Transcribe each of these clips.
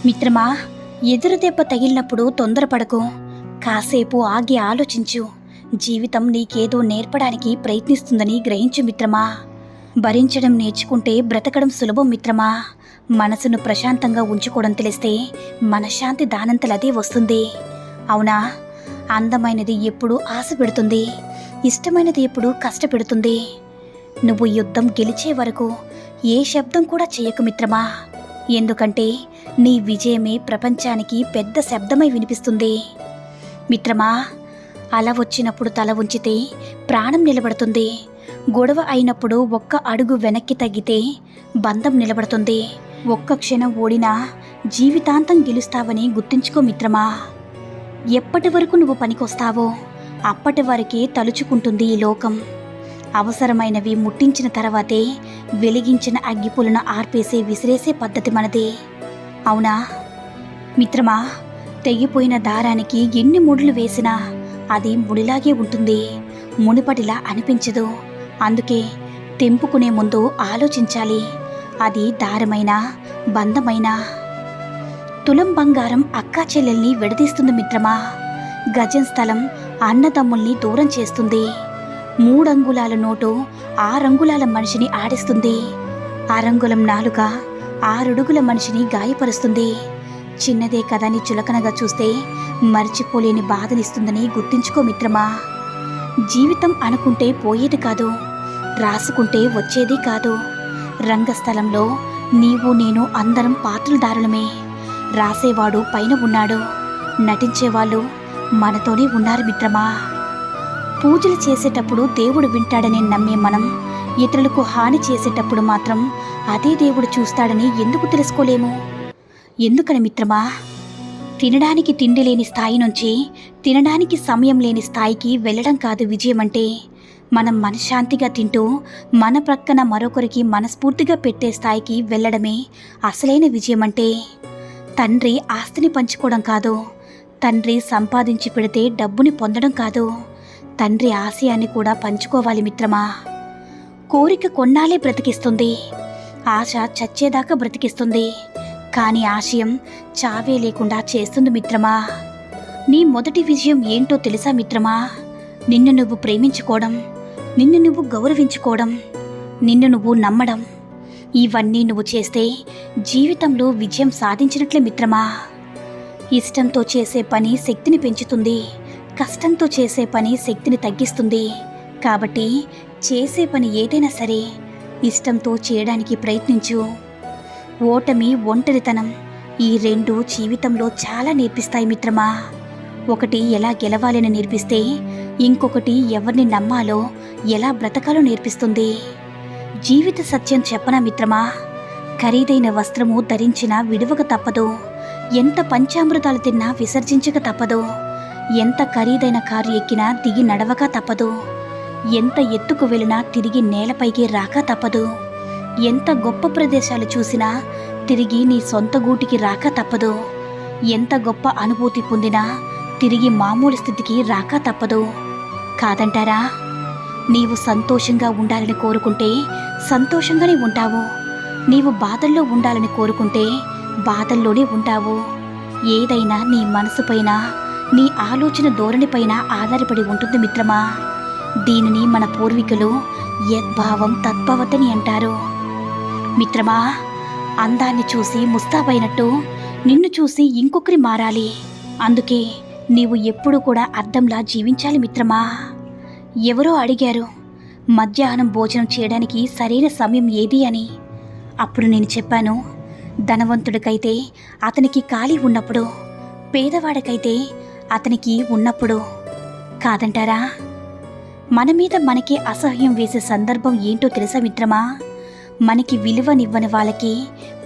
మిత్రమా, ఎదురు దెబ్బ తగిలినప్పుడు తొందరపడకు. కాసేపు ఆగి ఆలోచించు. జీవితం నీకేదో నేర్పడానికి ప్రయత్నిస్తుందని గ్రహించు మిత్రమా. భరించడం నేర్చుకుంటే బ్రతకడం సులభం మిత్రమా. మనసును ప్రశాంతంగా ఉంచుకోవడం తెలిస్తే మనశ్శాంతి దానంతలదే వస్తుంది. అవునా? అందమైనది ఎప్పుడూ ఆశ పెడుతుంది, ఇష్టమైనది ఎప్పుడూ కష్టపెడుతుంది. నువ్వు యుద్ధం గెలిచే వరకు ఏ శబ్దం కూడా చేయకు మిత్రమా. ఎందుకంటే నీ విజయమే ప్రపంచానికి పెద్ద శబ్దమై వినిపిస్తుంది. మిత్రమా, అల వచ్చినప్పుడు తల ఉంచితే ప్రాణం నిలబడుతుంది. గొడవ అయినప్పుడు ఒక్క అడుగు వెనక్కి తగ్గితే బంధం నిలబడుతుంది. ఒక్క క్షణం ఓడినా జీవితాంతం గెలుస్తావని గుర్తుంచుకో మిత్రమా. ఎప్పటి వరకు నువ్వు పనికొస్తావో అప్పటి వరకే తలుచుకుంటుంది ఈ లోకం. అవసరమైనవి ముట్టించిన తర్వాతే వెలిగించిన అగ్గిపులను ఆర్పేసే విసిరేసే పద్ధతి మనది. అవునా మిత్రమా? తెగిపోయిన దారానికి ఎన్ని ముడులు వేసినా అది ముడిలాగే ఉంటుంది, మునిపటిలా అనిపించదు. అందుకే తెంపుకునే ముందు ఆలోచించాలి, అది దారమైనా బంధమైనా. తులం బంగారం అక్కా చెల్లెల్ని విడదీస్తుంది మిత్రమా. గజం స్థలం అన్నదమ్ముల్ని దూరం చేస్తుంది. 3 అంగుళాల నోటు 6 అంగుళాల మనిషిని ఆడిస్తుంది. అరంగుళం నాలుక 6 అడుగుల మనిషిని గాయపరుస్తుంది. చిన్నదే కదని చులకనగా చూస్తే మర్చిపోలేని బాధనిస్తుందని గుర్తించుకో మిత్రమా. జీవితం అనుకుంటే పోయేది కాదు, రాసుకుంటే వచ్చేది కాదు. రంగస్థలంలో నీవు నేను అందరం పాత్రదారులమే. రాసేవాడు పైన ఉన్నాడు, నటించేవాళ్ళు మనతోనే ఉన్నారు మిత్రమా. పూజలు చేసేటప్పుడు దేవుడు వింటాడని నమ్మే మనం ఇతరులకు హాని చేసేటప్పుడు మాత్రం అదే దేవుడు చూస్తాడని ఎందుకు తెలుసుకోలేము? ఎందుకని మిత్రమా? తినడానికి తిండి లేని స్థాయి నుంచి తినడానికి సమయం లేని స్థాయికి వెళ్ళడం కాదు విజయం అంటే. మనం మనశ్శాంతిగా తింటూ మన ప్రక్కన మరొకరికి మనస్ఫూర్తిగా పెట్టే స్థాయికి వెళ్ళడమే అసలైన విజయం అంటే. తండ్రి ఆస్తిని పంచుకోవడం కాదు, తండ్రి సంపాదించి పెడితే డబ్బుని పొందడం కాదు, తండ్రి ఆశయాన్ని కూడా పంచుకోవాలి మిత్రమా. కోరిక కొన్నాళ్ళే బ్రతికిస్తుంది, ఆశ చచ్చేదాకా బ్రతికిస్తుంది. కానీ ఆశయం చావే లేకుండా చేస్తుంది మిత్రమా. నీ మొదటి విజయం ఏంటో తెలుసా మిత్రమా? నిన్ను నువ్వు ప్రేమించుకోవడం, నిన్ను నువ్వు గౌరవించుకోవడం, నిన్ను నువ్వు నమ్మడం. ఇవన్నీ నువ్వు చేస్తే జీవితంలో విజయం సాధించినట్లే మిత్రమా. ఇష్టంతో చేసే పని శక్తిని పెంచుతుంది, కష్టంతో చేసే పని శక్తిని తగ్గిస్తుంది. కాబట్టి చేసే పని ఏదైనా సరే ఇష్టంతో చేయడానికి ప్రయత్నించు. ఓటమి, ఒంటరితనం ఈ 2 జీవితంలో చాలా నేర్పిస్తాయి మిత్రమా. ఒకటి ఎలా గెలవాలని నేర్పిస్తే ఇంకొకటి ఎవరిని నమ్మాలో, ఎలా బ్రతకాలో నేర్పిస్తుంది. జీవిత సత్యం చెప్పనా మిత్రమా? ఖరీదైన వస్త్రము ధరించినా విడువక తప్పదు, ఎంత పంచామృతాలు తిన్నా విసర్జించక తప్పదు, ఎంత ఖరీదైన కారు ఎక్కినా దిగి నడవక తప్పదు, ఎంత ఎత్తుకు వెళ్ళినా తిరిగి నేలపైకి రాక తప్పదు, ఎంత గొప్ప ప్రదేశాలు చూసినా తిరిగి నీ సొంత గూటికి రాక తప్పదు, ఎంత గొప్ప అనుభూతి పొందినా తిరిగి మామూలు స్థితికి రాక తప్పదు. కాదంటారా? నీవు సంతోషంగా ఉండాలని కోరుకుంటే సంతోషంగానే ఉంటావు. నీవు బాధల్లో ఉండాలని కోరుకుంటే బాధల్లోనే ఉంటావు. ఏదైనా నీ మనసుపైన, నీ ఆలోచన ధోరణిపైన ఆధారపడి ఉంటుంది మిత్రమా. దీనిని మన పూర్వీకులు యద్భావం తద్భవతని అంటారు. మిత్రమా, అందాన్ని చూసి ముస్తాబైనట్టు నిన్ను చూసి ఇంకొకరి మారాలి. అందుకే నీవు ఎప్పుడు కూడా అద్దంలా జీవించాలి మిత్రమా. ఎవరో అడిగారు, మధ్యాహ్నం భోజనం చేయడానికి సరైన సమయం ఏది అని. అప్పుడు నేను చెప్పాను, ధనవంతుడికైతే అతనికి ఖాళీ ఉన్నప్పుడు, పేదవాడికైతే అతనికి ఉన్నప్పుడు. కాదంటారా? మన మీద మనకే అసహ్యం వేసే సందర్భం ఏంటో తెలుసా మిత్రమా? మనకి విలువనివ్వని వాళ్ళకి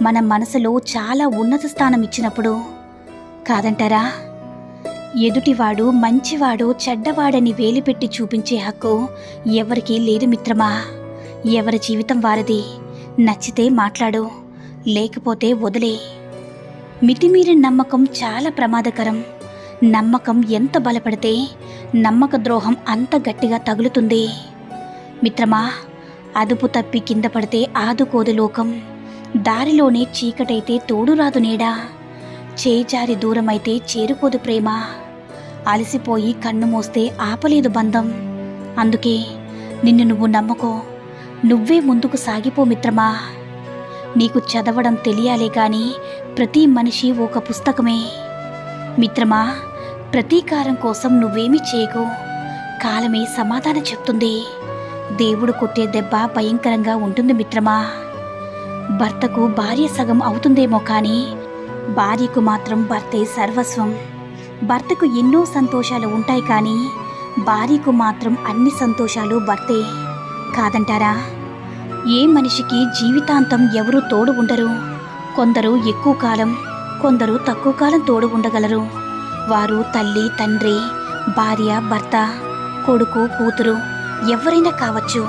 మన మనసులో చాలా ఉన్నత స్థానం ఇచ్చినప్పుడు. కాదంటారా? ఎదుటివాడు మంచివాడు చెడ్డవాడని వేలిపెట్టి చూపించే హక్కు ఎవరికీ లేదు మిత్రమా. ఎవరి జీవితం వారిది. నచ్చితే మాట్లాడు, లేకపోతే వదిలే. మితిమీరిన నమ్మకం చాలా ప్రమాదకరం. నమ్మకం ఎంత బలపడితే నమ్మక ద్రోహం అంత గట్టిగా తగులుతుంది. మిత్రమా, అదుపు తప్పి కింద పడితే ఆదుకోదు లోకం. దారిలోనే చీకటైతే తోడు రాదు నీడ. చేజారి దూరమైతే చేరుకోదు ప్రేమ, అలసిపోయి కన్ను మూస్తే ఆపలేదు బంధం. అందుకే నిన్ను నువ్వు నమ్మకో, నువ్వే ముందుకు సాగిపో మిత్రమా. నీకు చదవడం తెలియాలే గాని ప్రతి మనిషి ఒక పుస్తకమే. మిత్రమా, ప్రతీకారం కోసం నువ్వేమీ చేయకు, కాలమే సమాధానం చెప్తుంది. దేవుడు కొట్టే దెబ్బ భయంకరంగా ఉంటుంది మిత్రమా. భర్తకు భార్య సగం అవుతుందేమో కానీ భార్యకు మాత్రం భర్తే సర్వస్వం. భర్తకు ఎన్నో సంతోషాలు ఉంటాయి కానీ భార్యకు మాత్రం అన్ని సంతోషాలు భర్తే, కాదంటారా? ఏ మనిషికి జీవితాంతం ఎవరూ తోడు ఉండరు. కొందరు ఎక్కువ కాలం, కొందరు తక్కువ కాలం తోడు ఉండగలరు. వారు తల్లి, తండ్రి, భార్య, భర్త, కొడుకు, కూతురు ఎవరైనా కావచ్చు.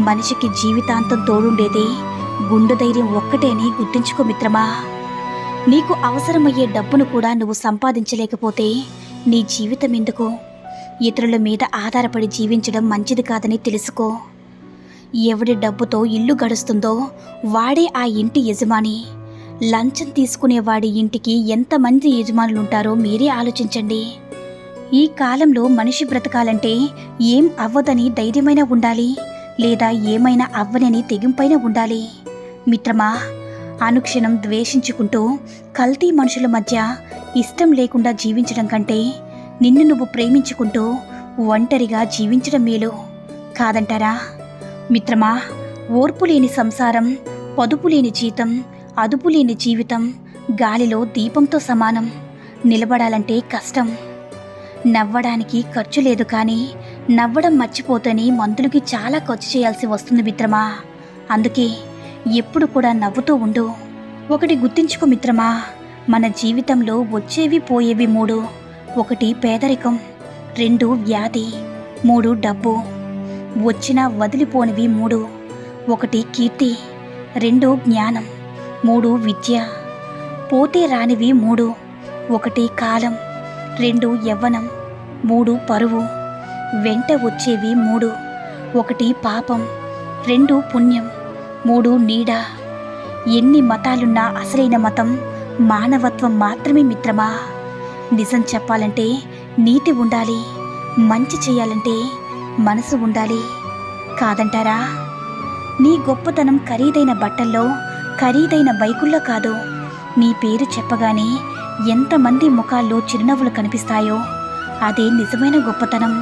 మనిషికి జీవితాంతం తోడుండేది గుండె ధైర్యం ఒక్కటే అని గుర్తుంచుకో మిత్రమా. నీకు అవసరమయ్యే డబ్బును కూడా నువ్వు సంపాదించలేకపోతే నీ జీవితం ఎందుకు? ఇతరుల మీద ఆధారపడి జీవించడం మంచిది కాదని తెలుసుకో. ఎవడి డబ్బుతో ఇల్లు గడుస్తుందో వాడే ఆ ఇంటి యజమాని. లంచం తీసుకునేవాడి ఇంటికి ఎంతమంది యజమానులుంటారో మీరే ఆలోచించండి. ఈ కాలంలో మనిషి బ్రతకాలంటే ఏం అవ్వదని ధైర్యమైన ఉండాలి, లేదా ఏమైనా అవ్వనని తెగింపైన ఉండాలి. మిత్రమా, అనుక్షణం ద్వేషించుకుంటూ కల్తీ మనుషుల మధ్య ఇష్టం లేకుండా జీవించడం కంటే నిన్ను నువ్వు ప్రేమించుకుంటూ ఒంటరిగా జీవించడం మేలు, కాదంటారా? మిత్రమా, ఓర్పు లేని సంసారం, పదుపు లేని జీతం, అదుపు లేని జీవితం గాలిలో దీపంతో సమానం. నిలబడాలంటే కష్టం. నవ్వడానికి ఖర్చు లేదు కానీ నవ్వడం మర్చిపోతేనే మందులకి చాలా ఖర్చు చేయాల్సి వస్తుంది మిత్రమా. అందుకే ఎప్పుడు కూడా నవ్వుతూ ఉండు. ఒకటి గుర్తించుకో మిత్రమా, మన జీవితంలో వచ్చేవి పోయేవి 3. 1 పేదరికం, 2 వ్యాధి, 3 డబ్బు. వచ్చినా వదిలిపోనివి 3. 1 కీర్తి, 2 జ్ఞానం, 3 విద్య. పోతే రానివి 3. 1 కాలం, 2 యవ్వనం, 3 పరువు. వెంట వచ్చేవి 3. 1 పాపం, 2 పుణ్యం, 3 నీడ. ఎన్ని మతాలున్నా అసలైన మతం మానవత్వం మాత్రమే మిత్రమా. నిజం చెప్పాలంటే నీతి ఉండాలి, మంచి చేయాలంటే మనసు ఉండాలి, కాదంటారా? నీ గొప్పతనం ఖరీదైన బట్టల్లో, ఖరీదైన బైకుల్లో కాదు. నీ పేరు చెప్పగానే ఎంతమంది ముఖాల్లో చిరునవ్వులు కనిపిస్తాయో అదే నిజమైన గొప్పతనం.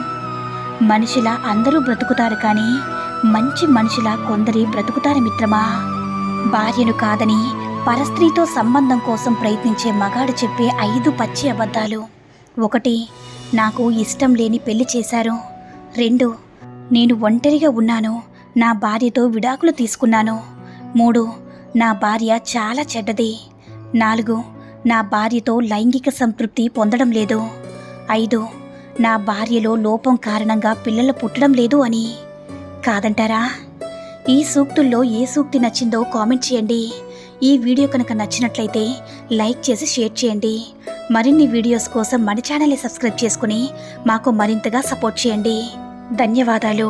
మనిషిలా అందరూ బ్రతుకుతారు కానీ మంచి మనిషిలా కొందరి బ్రతుకుతారు మిత్రమా. భార్యను కాదని పరస్త్రీతో సంబంధం కోసం ప్రయత్నించే మగాడు చెప్పే 5 పచ్చి అబద్ధాలు. 1 నాకు ఇష్టం లేని పెళ్లి చేశారు. 2 నేను ఒంటరిగా ఉన్నాను, నా భార్యతో విడాకులు తీసుకున్నాను. 3 నా భార్య చాలా చెడ్డది. 4 నా భార్యతో లైంగిక సంతృప్తి పొందడం లేదు. 5 నా భార్యలో లోపం కారణంగా పిల్లలు పుట్టడం లేదు అని, కాదంటారా? ఈ సూక్తుల్లో ఏ సూక్తి నచ్చిందో కామెంట్ చేయండి. ఈ వీడియో కనుక నచ్చినట్లయితే లైక్ చేసి షేర్ చేయండి. మరిన్ని వీడియోస్ కోసం మన ఛానల్ని సబ్స్క్రైబ్ చేసుకుని మాకు మరింతగా సపోర్ట్ చేయండి. ధన్యవాదాలు.